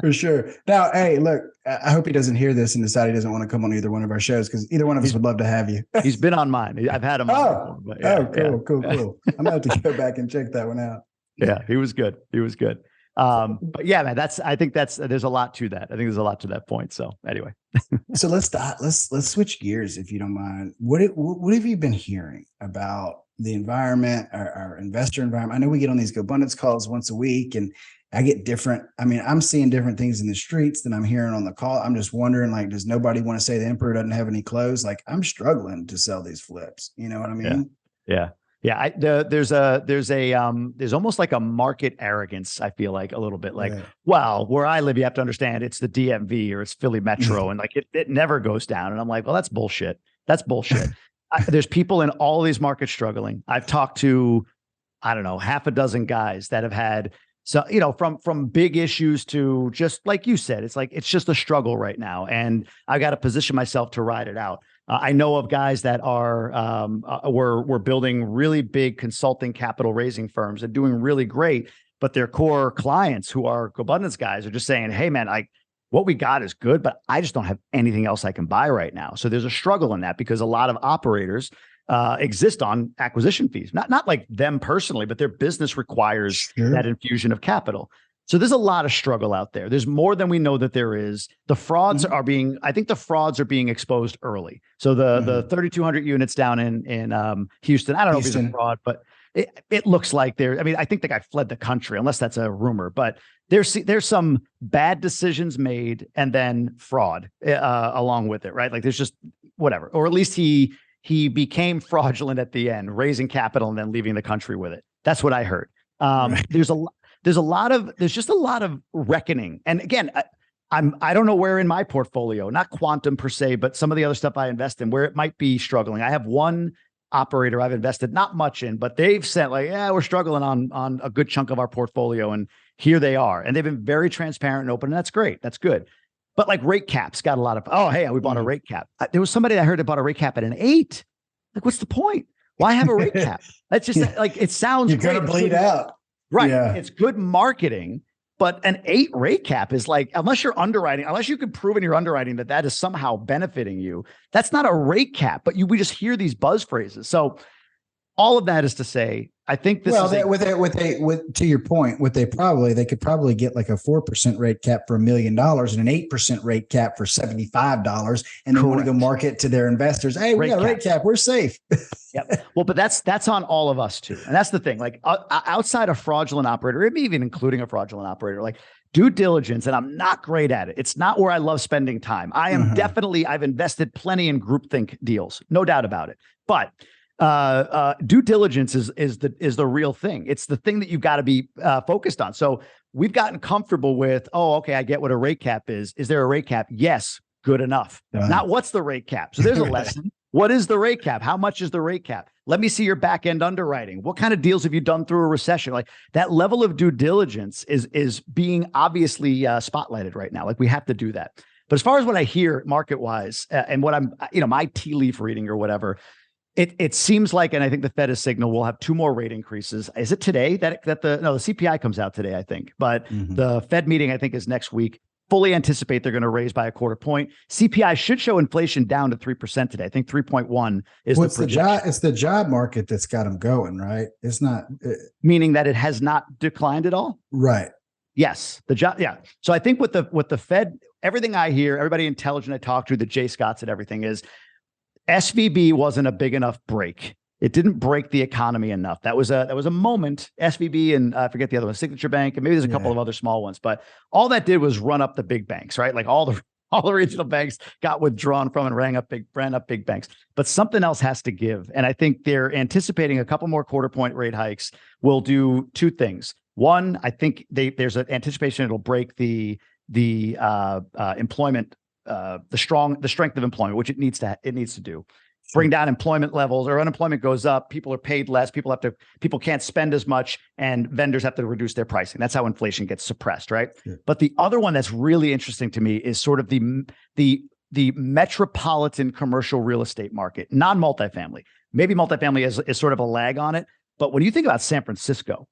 For sure. Now, hey, look, I hope he doesn't hear this and decide he doesn't want to come on either one of our shows, because either one of us would love to have you. He's been on mine. I've had him on before. But Cool. I'm going to have to go back and check that one out. Yeah, he was good. But yeah, man, I think there's a lot to that. I think there's a lot to that point. So anyway. So let's switch gears, if you don't mind. What have you been hearing about the environment, our investor environment? I know we get on these GoBundance calls once a week, and I get different. I mean, I'm seeing different things in the streets than I'm hearing on the call. I'm just wondering, like, does nobody want to say the emperor doesn't have any clothes? Like, I'm struggling to sell these flips. You know what I mean? Yeah. There's almost like a market arrogance. I feel like a little bit like, well, where I live, you have to understand it's the DMV or it's Philly Metro, and like it never goes down. And I'm like, well, that's bullshit. There's people in all these markets struggling. I've talked to, I don't know, half a dozen guys that have had. So, from big issues to just like you said, it's just a struggle right now. And I got to position myself to ride it out. I know of guys that we're building really big consulting capital raising firms and doing really great, but their core clients who are GoBundance guys are just saying, hey man, what we got is good, but I just don't have anything else I can buy right now. So there's a struggle in that because a lot of operators exist on acquisition fees, not like them personally, but their business requires that infusion of capital. So there's a lot of struggle out there. There's more than we know that there is. The frauds are being exposed early. So the 3,200 units down in Houston, I don't know if it's a fraud, but it looks like I think the guy fled the country, unless that's a rumor, but there's some bad decisions made and then fraud along with it, right? Like there's just whatever, or at least he became fraudulent at the end, raising capital and then leaving the country with it. That's what I heard. There's just a lot of reckoning. And again, I don't know where in my portfolio, not quantum per se, but some of the other stuff I invest in where it might be struggling. I have one operator I've invested not much in, but they've said like, yeah, we're struggling on a good chunk of our portfolio. And here they are. And they've been very transparent and open. And that's great. That's good. But like rate caps got a lot of, oh, hey, we bought a rate cap. There was somebody I heard that bought a rate cap at an 8. Like, what's the point? Why have a rate cap? That's just like, it sounds You're going to bleed out. Right. Yeah. It's good marketing, but an 8 rate cap is like, unless you can prove in your underwriting that is somehow benefiting you, that's not a rate cap, but we just hear these buzz phrases. So all of that is to say, I think this to your point, they could probably get like a 4% rate cap for $1 million and an 8% rate cap for $75. And they want to go market to their investors. Hey, we got a rate cap. We're safe. Yep. Well, but that's on all of us too. And that's the thing, like outside a fraudulent operator, maybe even including a fraudulent operator, like due diligence. And I'm not great at it. It's not where I love spending time. I am I've invested plenty in groupthink deals, no doubt about it. But due diligence is the real thing. It's the thing that you've got to be focused on. So we've gotten comfortable with, I get what a rate cap is. Is there a rate cap? Yes. Good enough. Not what's the rate cap. So there's a lesson. What is the rate cap? How much is the rate cap? Let me see your back end underwriting. What kind of deals have you done through a recession? Like that level of due diligence is being obviously spotlighted right now. Like we have to do that. But as far as what I hear market wise and what I'm, my tea leaf reading or whatever, It seems like, and I think the Fed has signaled we'll have 2 more rate increases. Is it today that the CPI comes out today, I think, but the Fed meeting, I think, is next week. Fully anticipate they're going to raise by a quarter point. CPI should show inflation down to 3% today. I think 3.1 is the projection. It's the job market that's got them going, right? It's not meaning that it has not declined at all. Right. Yes, the job. Yeah. So I think with the Fed, everything I hear, everybody intelligent I talk to, the Jay Scotts and everything is SVB wasn't a big enough break. It didn't break the economy enough. That was a moment. SVB and I forget the other one, Signature Bank, and maybe there's a couple of other small ones, but all that did was run up the big banks, right? Like all the regional banks got withdrawn from and ran up big banks. But something else has to give, and I think they're anticipating a couple more quarter point rate hikes will do 2 things. One, I think there's an anticipation it'll break the employment, the strength of employment, which it needs to do. Bring down employment levels, or unemployment goes up. People are paid less. People can't spend as much, and vendors have to reduce their pricing. That's how inflation gets suppressed, right? Yeah. But the other one that's really interesting to me is sort of the metropolitan commercial real estate market, non-multifamily. Maybe multifamily is sort of a lag on it, but when you think about San Francisco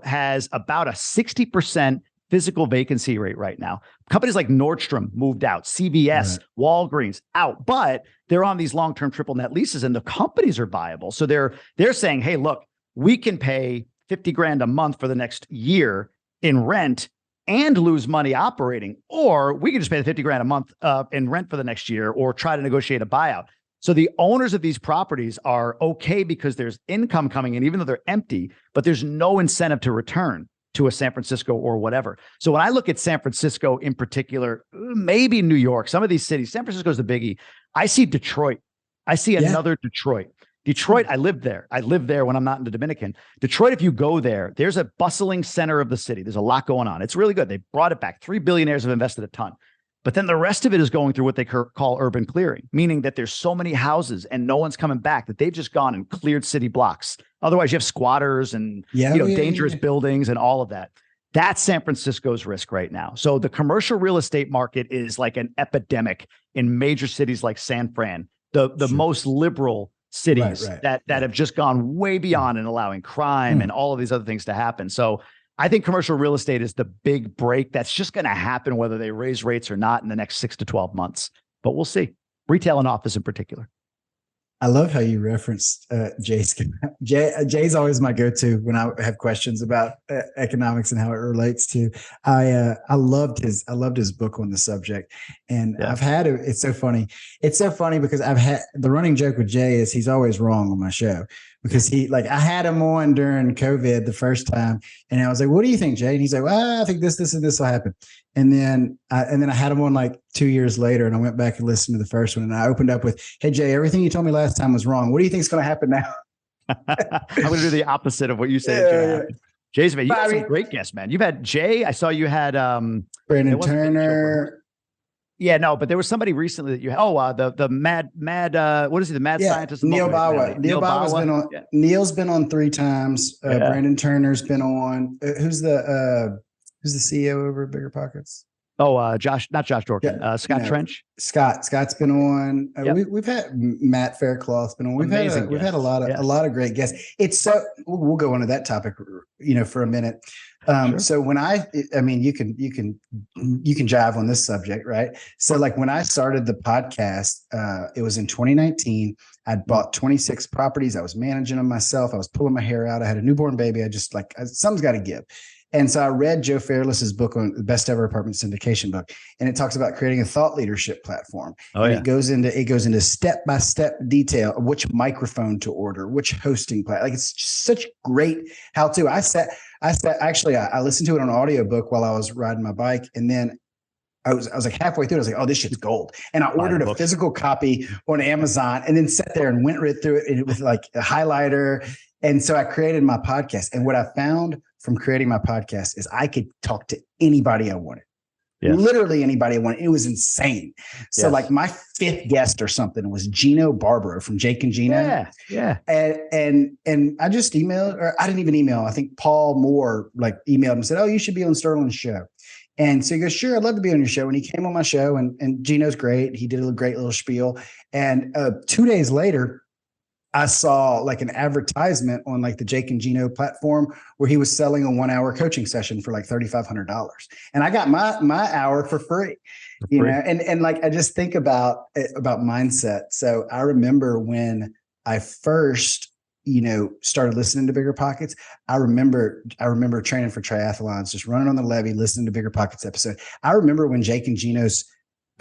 has about a 60% physical vacancy rate right now. Companies like Nordstrom moved out, CVS, right. Walgreens out, but they're on these long-term triple net leases and the companies are viable. So they're saying, hey, look, we can pay $50,000 a month for the next year in rent and lose money operating, or we can just pay the $50,000 a month in rent for the next year or try to negotiate a buyout. So the owners of these properties are okay because there's income coming in, even though they're empty, but there's no incentive to return to a San Francisco or whatever. So when I look at San Francisco in particular, maybe New York, some of these cities, San Francisco is the biggie. I see Detroit. I see another Detroit. Detroit, I lived there. I live there when I'm not in the Dominican. Detroit, if you go there, there's a bustling center of the city. There's a lot going on. It's really good. They brought it back. 3 billionaires have invested a ton. But then the rest of it is going through what they call urban clearing, meaning that there's so many houses and no one's coming back that they've just gone and cleared city blocks. Otherwise, you have squatters and dangerous buildings and all of that. That's San Francisco's risk right now. So the commercial real estate market is like an epidemic in major cities like San Fran, the most liberal cities that have just gone way beyond and allowing crime and all of these other things to happen. So I think commercial real estate is the big break that's just going to happen whether they raise rates or not in the next 6 to 12 months. But we'll see. Retail and office in particular. I love how you referenced Jay. Jay's always my go-to when I have questions about economics and how it relates to. I loved his book on the subject, and I've had it. It's so funny. It's so funny because I've had the running joke with Jay is he's always wrong on my show because I had him on during COVID the first time, and I was like, "What do you think, Jay?" And he's like, "Well, I think this, and this will happen." And then I had him on like 2 years later, and I went back and listened to the first one, and I opened up with, "Hey Jay, everything you told me last time was wrong. What do you think is going to happen now?" I'm going to do the opposite of what you said. Jay's man, you had some great guests, man. You've had Jay. I saw you had Brandon Turner. Yeah, no, but there was somebody recently that you had. Oh, the mad what is he? The mad scientist? Neil Bawa. Neil Bawa's been on. Yeah. Neil's been on 3 times. Brandon Turner's been on. Who's the CEO over at Bigger Pockets? Oh, not Josh Dorkin. Scott Trench. Scott's been on. We've had Matt Faircloth's been on. We've had a lot of great guests. It's so we'll go into that topic, for a minute. Sure. So when you can jive on this subject, right? So like when I started the podcast, it was in 2019. I'd bought 26 properties. I was managing them myself. I was pulling my hair out. I had a newborn baby. I just something's got to give. And so I read Joe Fairless's book on the Best Ever Apartment Syndication book, and it talks about creating a thought leadership platform. It goes into step-by-step detail of which microphone to order, which hosting platform. Like it's just such great how-to. I listened to it on an audiobook while I was riding my bike, and then I was like halfway through. I was like, "Oh, this shit's gold!" And I ordered a physical copy on Amazon, and then sat there and went right through it with like a highlighter. And so I created my podcast. And what I found from creating my podcast is I could talk to anybody I wanted. Yes. Literally anybody I wanted. It was insane. So like my 5th guest or something was Gino Barbaro from Jake and Gino. Yeah. And I just emailed, or I didn't even email. I think Paul Moore emailed him and said, "Oh, you should be on Sterling's show." And so he goes, "Sure, I'd love to be on your show." And he came on my show, and Gino's great. He did a great little spiel. And 2 days later, I saw like an advertisement on like the Jake and Gino platform where he was selling a 1 hour coaching session for like $3,500. And I got my hour for free, you know, and like, I just think about mindset. So I remember when I first, you know, started listening to Bigger Pockets. I remember training for triathlons, just running on the levee, listening to Bigger Pockets episode. I remember when Jake and Gino's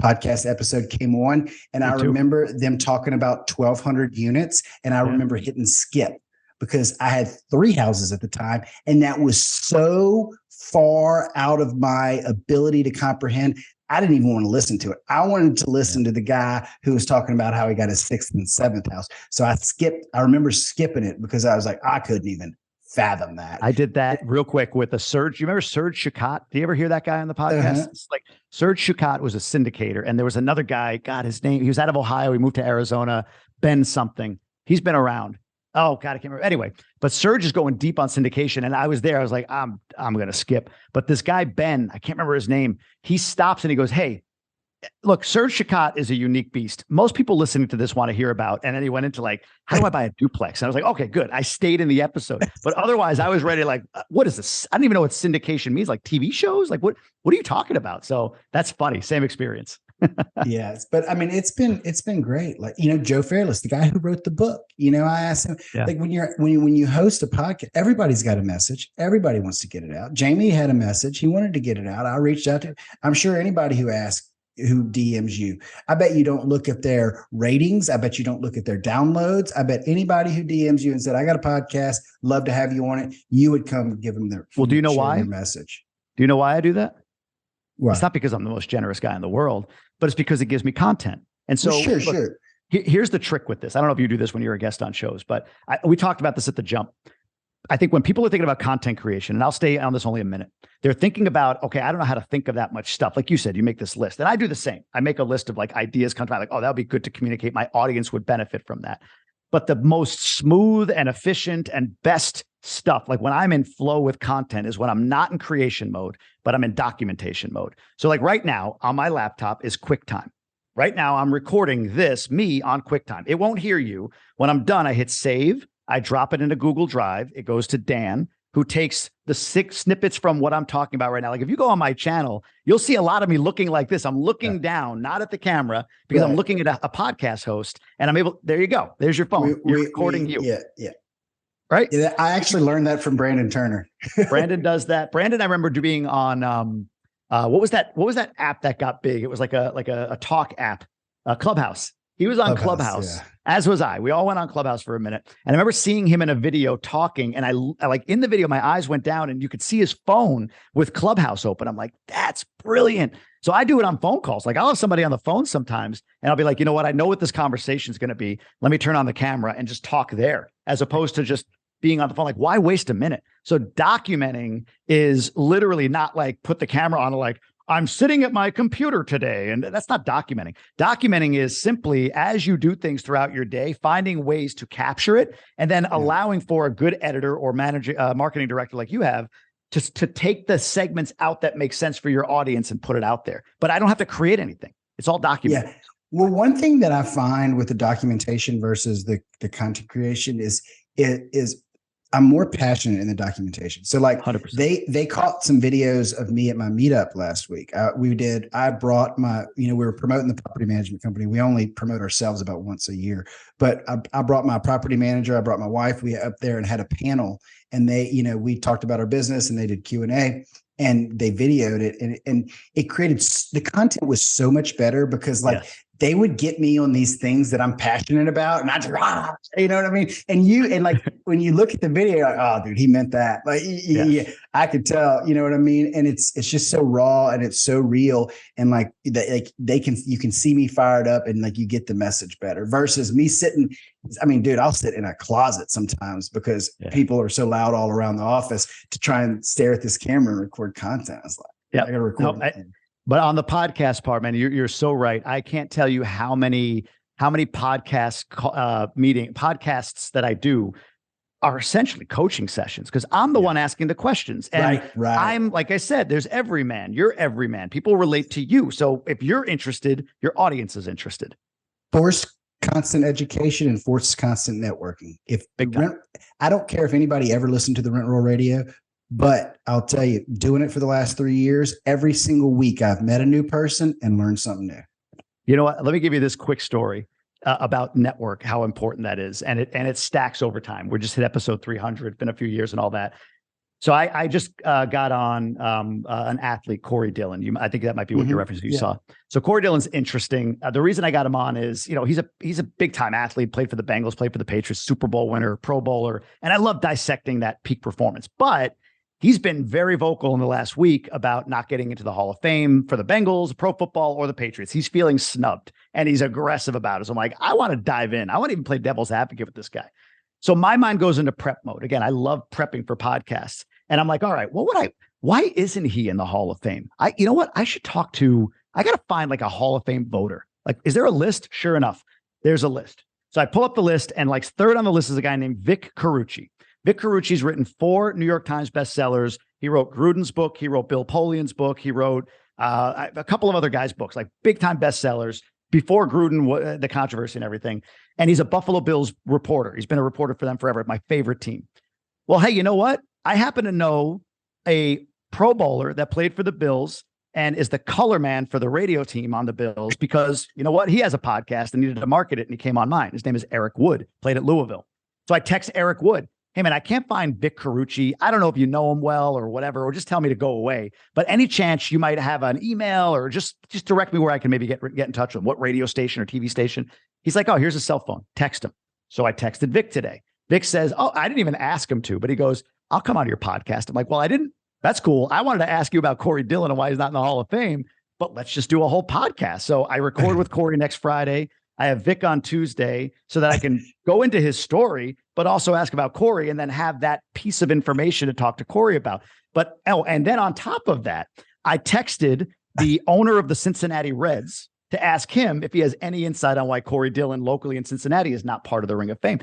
podcast episode came on, and I remember them talking about 1,200 units, and I remember hitting skip because I had 3 houses at the time, and that was so far out of my ability to comprehend. I didn't even want to listen to it. I wanted to listen to the guy who was talking about how he got his 6th and 7th house. So I remember skipping it because I was like, I couldn't even fathom that. I did that real quick with a Serge. You remember Serge Chakot? Do you ever hear that guy on the podcast? It's like Serge Chakot was a syndicator, and there was another guy, God, his name, he was out of Ohio. He moved to Arizona, Ben something. He's been around. Oh God, I can't remember. Anyway, but Serge is going deep on syndication, and I was there. I was like, I'm going to skip. But this guy, Ben, I can't remember his name. He stops and he goes, hey, look, Serge Chakot is a unique beast. Most people listening to this want to hear about. And then he went into like, how do I buy a duplex? And I was like, okay, good. I stayed in the episode. But otherwise, I was ready like, what is this? I don't even know what syndication means. Like TV shows? Like what are you talking about? So that's funny. Same experience. Yes. But I mean, it's been great. Like, you know, Joe Fairless, the guy who wrote the book, you know, I asked him, like when you host a podcast, everybody's got a message. Everybody wants to get it out. Jamie had a message. He wanted to get it out. I reached out to him. I'm sure anybody who DMs you, I bet you don't look at their ratings. I bet you don't look at their downloads. I bet anybody who DMs you and said, I got a podcast, love to have you on it, you would come give them well, do you know why? Their message. Do you know why I do that? Why? It's not because I'm the most generous guy in the world, but it's because it gives me content. And so sure. Here's the trick with this. I don't know if you do this when you're a guest on shows, but we talked about this at the jump. I think when people are thinking about content creation, and I'll stay on this only a minute, they're thinking about, okay, I don't know how to think of that much stuff. Like you said, you make this list, and I do the same. I make a list of like ideas, content, like, oh, that would be good to communicate. My audience would benefit from that. But the most smooth and efficient and best stuff, like when I'm in flow with content, is when I'm not in creation mode, but I'm in documentation mode. So like right now on my laptop is QuickTime. Right now I'm recording me on QuickTime. It won't hear you. When I'm done, I hit save. I drop it into Google Drive. It goes to Dan, who takes the 6 snippets from what I'm talking about right now. Like if you go on my channel, you'll see a lot of me looking like this. I'm looking down, not at the camera, because I'm looking at a podcast host, and there you go. There's your phone. You're recording you. Yeah. Right. Yeah, I actually learned that from Brandon Turner. Brandon does that. Brandon, I remember being on, what was that app that got big? It was like a talk app, Clubhouse. He was on Clubhouse, as was I. We all went on Clubhouse for a minute. And I remember seeing him in a video talking, and I like in the video, my eyes went down and you could see his phone with Clubhouse open. I'm like, that's brilliant. So I do it on phone calls. Like I'll have somebody on the phone sometimes, and I'll be like, you know what? I know what this conversation is going to be. Let me turn on the camera and just talk there, as opposed to just being on the phone. Like, why waste a minute? So documenting is literally not like put the camera on, like, I'm sitting at my computer today. And that's not documenting. Documenting is simply, as you do things throughout your day, finding ways to capture it, and then allowing for a good editor or marketing director like you have to take the segments out that make sense for your audience and put it out there. But I don't have to create anything. It's all documented. Yeah. Well, one thing that I find with the documentation versus the content creation is I'm more passionate in the documentation. So like 100%. they caught some videos of me at my meetup last week. I brought we were promoting the property management company. We only promote ourselves about once a year, but I brought my property manager, I brought my wife, we up there and had a panel, and we talked about our business, and they did Q&A, and they videoed it, and it created, the content was so much better because they would get me on these things that I'm passionate about, and I just, you know what I mean? And like, when you look at the video, you're like, oh, dude, he meant that. Like, yeah, I could tell, you know what I mean? And it's just so raw, and it's so real. And like, you can see me fired up, and like, you get the message better versus me sitting. I mean, dude, I'll sit in a closet sometimes because people are so loud all around the office to try and stare at this camera and record content. It's like, I got to record. But on the podcast part, man, you're so right. I can't tell you how many podcasts that I do are essentially coaching sessions, because I'm the one asking the questions. And I'm, like I said, there's every man. You're every man. People relate to you. So if you're interested, your audience is interested. Forrest constant education and force constant networking. If Big time. I don't care if anybody ever listened to the Rent Roll Radio, but I'll tell you, doing it for the last 3 years, every single week I've met a new person and learned something new. You know what? Let me give you this quick story about network, how important that is. And it stacks over time. We're just hit episode 300, been a few years and all that. So I just got on an athlete, Corey Dillon. I think that might be what your reference you saw. So Corey Dillon's interesting. The reason I got him on is, he's a big time athlete, played for the Bengals, played for the Patriots, Super Bowl winner, Pro Bowler. And I love dissecting that peak performance. But he's been very vocal in the last week about not getting into the Hall of Fame for the Bengals, Pro Football, or the Patriots. He's feeling snubbed and he's aggressive about it. So I'm like, I want to dive in. I want to even play devil's advocate with this guy. So my mind goes into prep mode. Again, I love prepping for podcasts. And I'm like, all right, why isn't he in the Hall of Fame? You know what? I got to find like a Hall of Fame voter. Like, is there a list? Sure enough, there's a list. So I pull up the list and like third on the list is a guy named Vic Carucci. Vic Carucci's written 4 New York Times bestsellers. He wrote Gruden's book. He wrote Bill Polian's book. He wrote a couple of other guys' books, like big time bestsellers before Gruden, the controversy and everything. And he's a Buffalo Bills reporter. He's been a reporter for them forever. My favorite team. Well, hey, you know what? I happen to know a Pro Bowler that played for the Bills and is the color man for the radio team on the Bills because, you know what? He has a podcast and needed to market it, and he came on mine. His name is Eric Wood, played at Louisville. So I text Eric Wood, hey, man, I can't find Vic Carucci. I don't know if you know him well or whatever, or just tell me to go away. But any chance you might have an email or just direct me where I can maybe get in touch with him, what radio station or TV station? He's like, oh, here's a cell phone. Text him. So I texted Vic today. Vic says, oh, I didn't even ask him to, but he goes, I'll come on your podcast. I'm like, well, I didn't. That's cool. I wanted to ask you about Corey Dillon and why he's not in the Hall of Fame, but let's just do a whole podcast. So I record with Corey next Friday. I have Vic on Tuesday so that I can go into his story, but also ask about Corey and then have that piece of information to talk to Corey about. But, and then on top of that, I texted the owner of the Cincinnati Reds to ask him if he has any insight on why Corey Dillon locally in Cincinnati is not part of the Ring of Fame.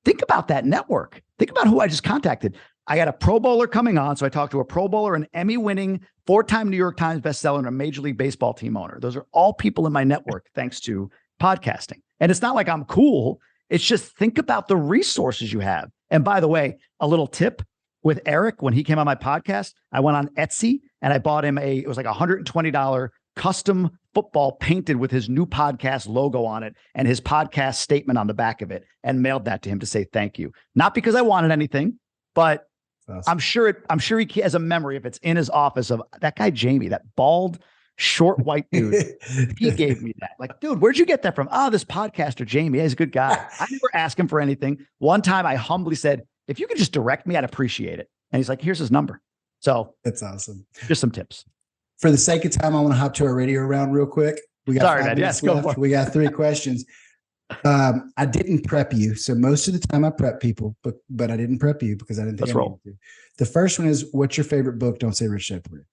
Think about that network. Think about who I just contacted. I got a Pro Bowler coming on. So I talked to a Pro Bowler, an Emmy-winning 4-time New York Times bestseller, and a Major League Baseball team owner. Those are all people in my network, thanks to podcasting. And it's not like I'm cool. It's just think about the resources you have. And by the way, a little tip with Eric, when he came on my podcast, I went on Etsy and I bought him it was like $120 custom football painted with his new podcast logo on it and his podcast statement on the back of it, and mailed that to him to say thank you. Not because I wanted anything, but awesome. I'm sure he has a memory if it's in his office of that guy, Jamie, that bald, short, white dude. He gave me that. Like, dude, where'd you get that from? Oh, this podcaster, Jamie. He's a good guy. I never asked him for anything. One time I humbly said, if you could just direct me, I'd appreciate it. And he's like, here's his number. So that's awesome. Just some tips. For the sake of time, I want to hop to our radio round real quick. We got Sorry, man. Yes, go for it. We got 3 questions. I didn't prep you. So most of the time I prep people, but I didn't prep you because I didn't think I needed to. The first one is, what's your favorite book? Don't say Rich Dad Poor Dad.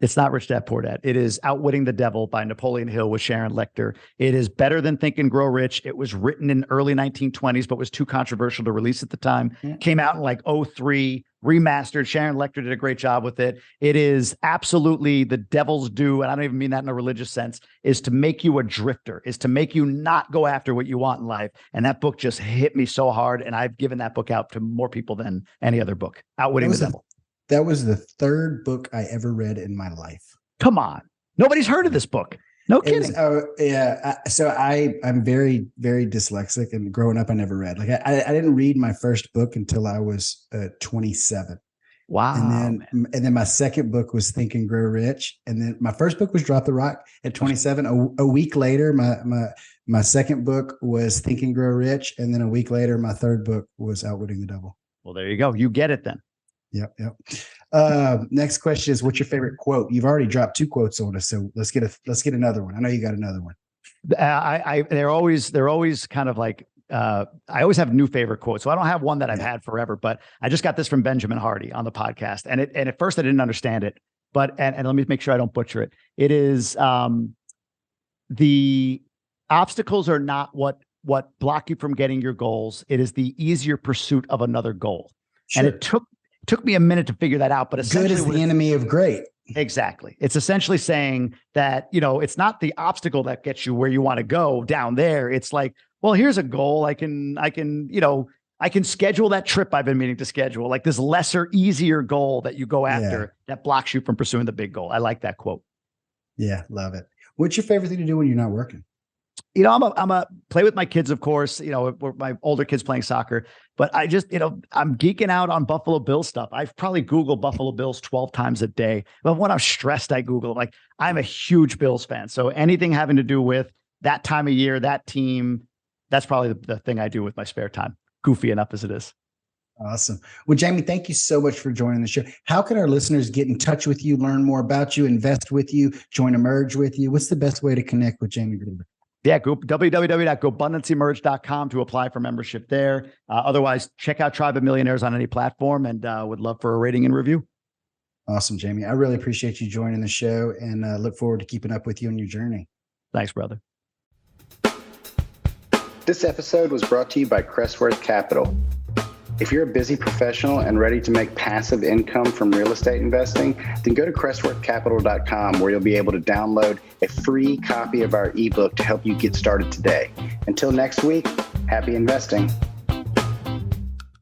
It's not Rich Dad Poor Dad. It is Outwitting the Devil by Napoleon Hill with Sharon Lechter. It is better than Think and Grow Rich. It was written in early 1920s, but was too controversial to release at the time. Yeah. Came out in like 2003, remastered. Sharon Lechter did a great job with it. It is absolutely the devil's due, and I don't even mean that in a religious sense, is to make you a drifter, is to make you not go after what you want in life. And that book just hit me so hard, and I've given that book out to more people than any other book. Outwitting the Devil. That was the 3rd book I ever read in my life. Come on. Nobody's heard of this book. No kidding. So I'm very, very dyslexic, and growing up, I never read. Like I didn't read my first book until I was 27. Wow. And then my second book was Think and Grow Rich. And then my first book was Drop the Rock at 27. A week later, my second book was Think and Grow Rich. And then a week later, my third book was Outwitting the Devil. Well, there you go. You get it then. Yep. Next question is, what's your favorite quote? You've already dropped 2 quotes on us, so let's get another one. I know you got another one. They're always kind of like, I always have new favorite quotes. So I don't have one that I've had forever, but I just got this from Benjamin Hardy on the podcast. And at first I didn't understand it, but let me make sure I don't butcher it. It is, the obstacles are not what block you from getting your goals. It is the easier pursuit of another goal. Sure. And it took me a minute to figure that out, but essentially good is the enemy of great. Exactly. It's essentially saying that, it's not the obstacle that gets you where you want to go down there. It's like, well, here's a goal. I can schedule that trip I've been meaning to schedule, like this lesser, easier goal that you go after that blocks you from pursuing the big goal. I like that quote. Yeah. Love it. What's your favorite thing to do when you're not working? I'm a play with my kids, of course, my older kids playing soccer, but I just, I'm geeking out on Buffalo Bills stuff. I've probably Googled Buffalo Bills 12 times a day. But when I'm stressed, I Google it. Like, I'm a huge Bills fan. So anything having to do with that time of year, that team, that's probably the thing I do with my spare time, goofy enough as it is. Awesome. Well, Jamie, thank you so much for joining the show. How can our listeners get in touch with you, learn more about you, invest with you, join a merge with you? What's the best way to connect with Jamie Gruber? Yeah, go www.gobundancyemerge.com to apply for membership there. Otherwise, check out Tribe of Millionaires on any platform, and would love for a rating and review. Awesome, Jamie. I really appreciate you joining the show, and look forward to keeping up with you on your journey. Thanks, brother. This episode was brought to you by Crestworth Capital. If you're a busy professional and ready to make passive income from real estate investing, then go to crestworthcapital.com, where you'll be able to download a free copy of our ebook to help you get started today. Until next week, happy investing.